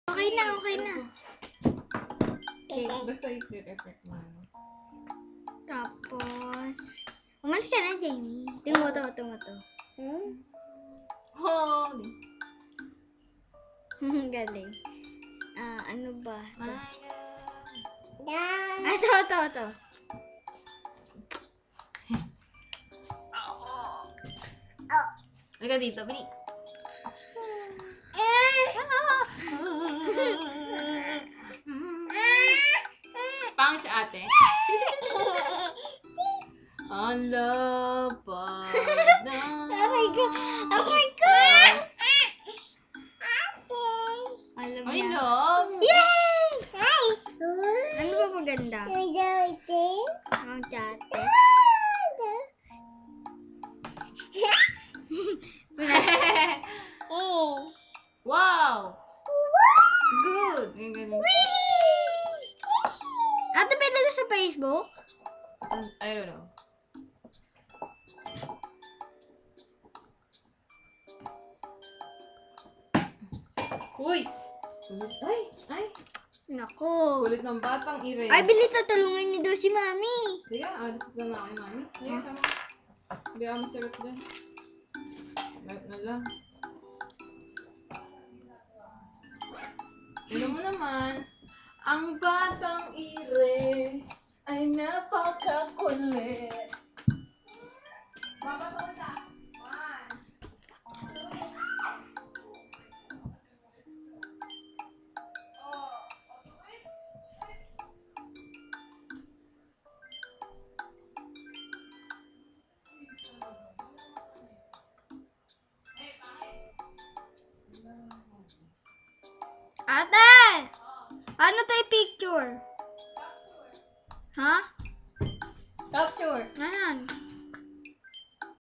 Okay na, okay na. Okay. Basta i-reflect mo. Tapos, umalis ka na, Jamie. Tingnan mo to. Holy. Galing. Ano ba? My God. To. Halika dito, bili. Pangit si ate. Ang lapad ng... Oh my God! Alam Ay, niya. love! Yay! Ano ba maganda? Ang tsate. Wow! Good! Ganyan. Ate, pwede na sa Facebook? I don't know. Uy! Ay! Naku. Kulit ng batang ire. Ay, bilit na tulungan niyo daw si Mami. Sige, alis na na kay mami. Sige, sama. Hindi ako masarap dyan. Lahat na lang. Ano mo naman, ang batang ire ay napakakulit. Baba ko na. 1, 2, Ate! Ano to i-picture? Ha? capture. Ayan.